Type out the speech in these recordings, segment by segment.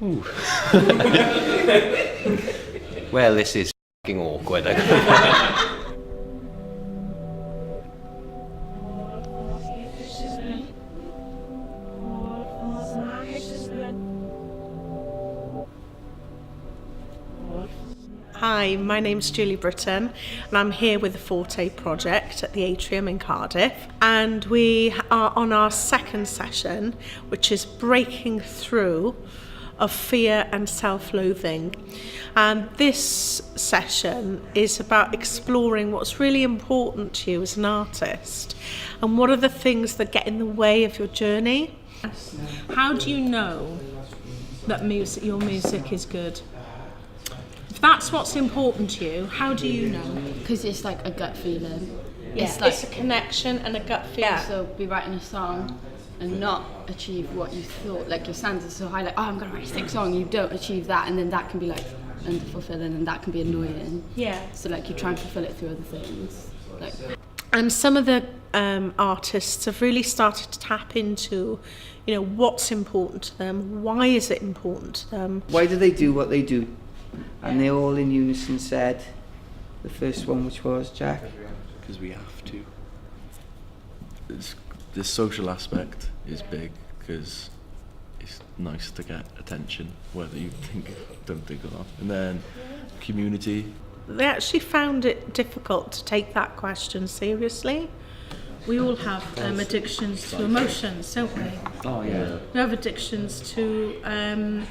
Ooh. Well, this is fucking awkward. Hi, my name's Julie Britton and I'm here with the Forté project at the Atrium in Cardiff, and we are on our second session, which is breaking through of fear and self-loathing. And this session is about exploring what's really important to you as an artist and what are the things that get in the way of your journey. How do you know that your music is good? If that's what's important to you, how do you know? Because it's like a gut feeling. Yeah. It's a connection and a gut feeling. Yeah. So be writing a song and not achieve what you thought, like your standards are so high, like, oh, I'm going to write a sick song, you don't achieve that, and then that can be like unfulfilling and that can be annoying. Yeah. So like you try and fulfill it through other things. And some of the artists have really started to tap into, you know, what's important to them, why is it important to them? Why do they do what they do? And they all in unison said, the first one, which was, Jack? Because we have to. The social aspect is big because it's nice to get attention, whether you don't think or not. And then community. They actually found it difficult to take that question seriously. We all have addictions to emotions, don't we? Oh, yeah. We have addictions to...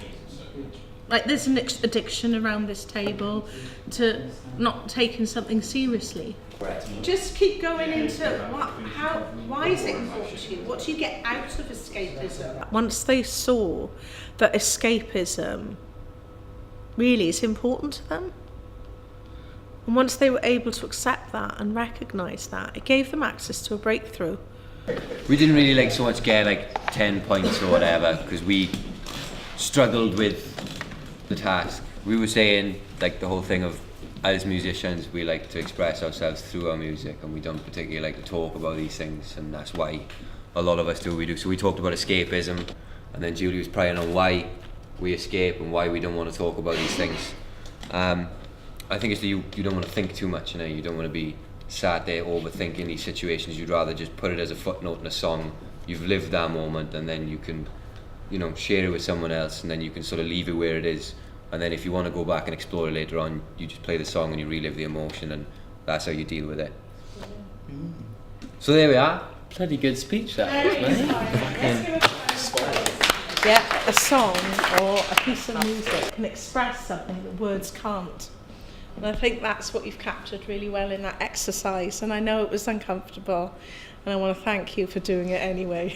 like there's an addiction around this table to not taking something seriously. Just keep going into why is it important to you? What do you get out of escapism? Once they saw that escapism really is important to them, and once they were able to accept that and recognise that, it gave them access to a breakthrough. We didn't really so much get 10 points or whatever because we struggled with the task. We were saying the whole thing of, as musicians, we like to express ourselves through our music, and we don't particularly like to talk about these things, and that's why a lot of us do what we do. So we talked about escapism, and then Julie was prying on why we escape and why we don't want to talk about these things. I think it's that you don't want to think too much, you don't want to be sat there overthinking these situations. You'd rather just put it as a footnote in a song. You've lived that moment, and then you can share it with someone else, and then you can sort of leave it where it is. And then if you want to go back and explore it later on, you just play the song and you relive the emotion, and that's how you deal with it. So there we are. Bloody good speech that was, mate. Yeah, a song or a piece of music can express something that words can't. And I think that's what you've captured really well in that exercise. And I know it was uncomfortable, and I want to thank you for doing it anyway.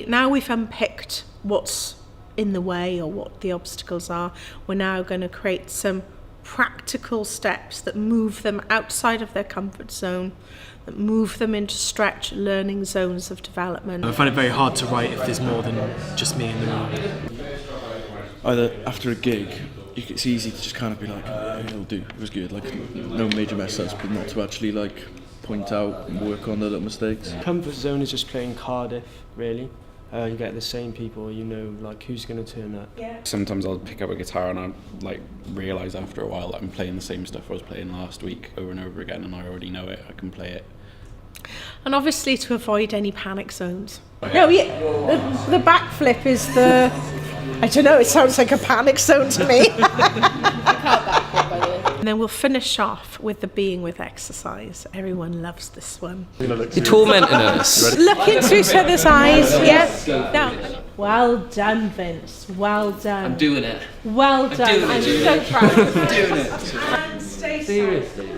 Now we've unpicked what's in the way or what the obstacles are, we're now going to create some practical steps that move them outside of their comfort zone, that move them into stretch learning zones of development. I find it very hard to write if there's more than just me in the room. Either after a gig, it's easy to just kind of be like, yeah, it'll do, it was good, no major mess ups, but not to actually point out and work on the little mistakes. Comfort zone is just playing Cardiff, really. You get the same people, who's going to turn up. Yeah. Sometimes I'll pick up a guitar and I realise after a while that I'm playing the same stuff I was playing last week over and over again, and I already know it, I can play it. And obviously to avoid any panic zones. No, yeah, the backflip is the, I don't know, it sounds like a panic zone to me. And then we'll finish off with the being with exercise. Everyone loves this one. You're tormenting us. Look into each other's eyes, yes. No. Well done, Vince. Well done. I'm doing it. Well done. I'm so proud. I'm doing it. And stay Seriously.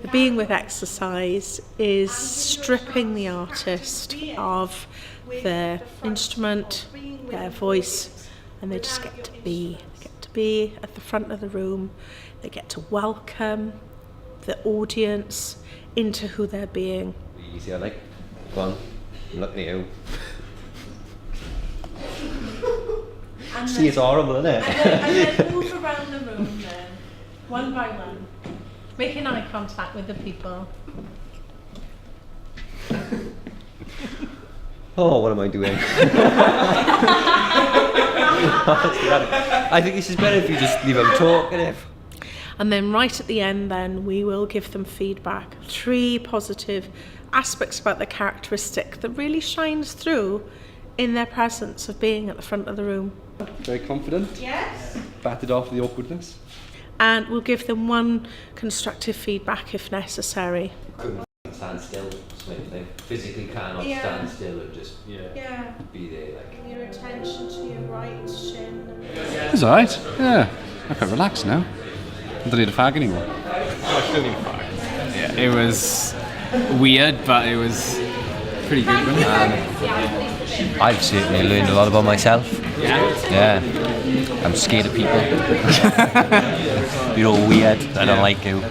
The being with exercise is stripping the artist of their instrument, their voice, and they just get to be. They get to be at the front of the room. They get to welcome the audience into who they're being. Easy, I like. Go on. I'm looking at you. See, it's horrible, isn't it? And then move around the room then, one by one, making eye contact with the people. Oh, what am I doing? I think this is better if you just leave them talking. And then right at the end then we will give them feedback. 3 positive aspects about the characteristic that really shines through in their presence of being at the front of the room. Very confident. Yes. Batted off the awkwardness. And we'll give them 1 constructive feedback if necessary. Couldn't stand still, sort of thing. Physically cannot stand still and just be there. Like. Your attention to your right shin. It's alright, yeah. I can relax now. I don't need a fag anymore. Yeah, it was weird, but it was pretty good. I've certainly learned a lot about myself. Yeah. I'm scared of people. You're all weird. I don't like you.